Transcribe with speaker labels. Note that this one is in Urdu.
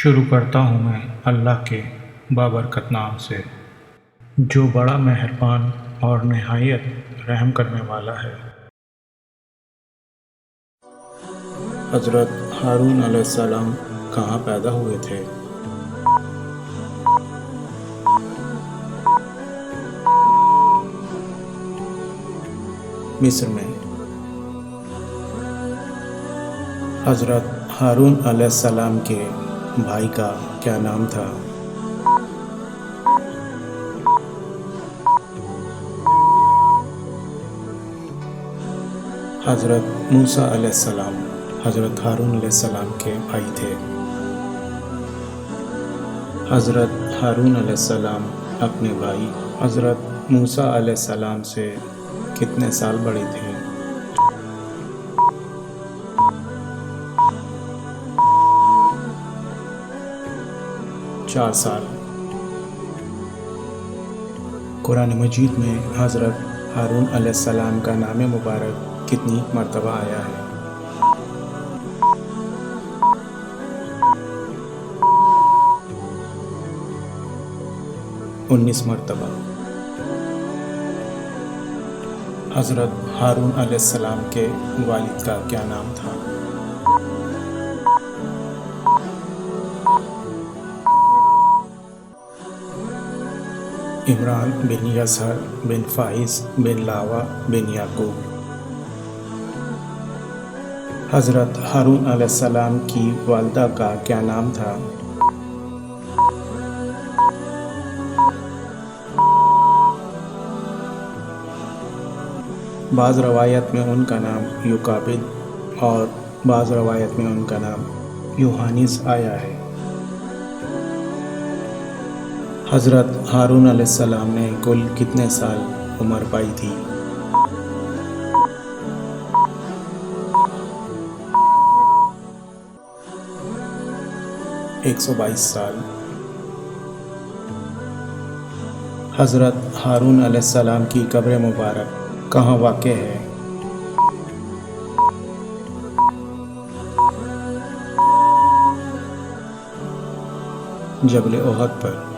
Speaker 1: شروع کرتا ہوں میں اللہ کے بابرکت نام سے، جو بڑا مہربان اور نہایت رحم کرنے والا ہے۔ حضرت ہارون علیہ السلام کہاں پیدا ہوئے تھے؟ مصر میں۔ حضرت ہارون علیہ السلام کے بھائی کا کیا نام تھا؟ حضرت موسیٰ علیہ السلام حضرت ہارون علیہ السلام کے بھائی تھے۔ حضرت ہارون علیہ السلام اپنے بھائی حضرت موسیٰ علیہ السلام سے کتنے سال بڑے تھے؟ 4 سال۔ قرآن مجید میں حضرت ہارون علیہ السلام کا نام مبارک کتنی مرتبہ آیا ہے؟ 19 مرتبہ۔ حضرت ہارون علیہ السلام کے والد کا کیا نام تھا؟ عمران بن یسار بن فائز بن لاوا بن یعقوب۔ حضرت ہارون علیہ السلام کی والدہ کا کیا نام تھا؟ بعض روایت میں ان کا نام یوکابد اور بعض روایت میں ان کا نام یوحانس آیا ہے۔ حضرت ہارون علیہ السلام نے کل کتنے سال عمر پائی تھی؟ 122 سال۔ حضرت ہارون علیہ السلام کی قبر مبارک کہاں واقع ہے؟ جبل احد پر۔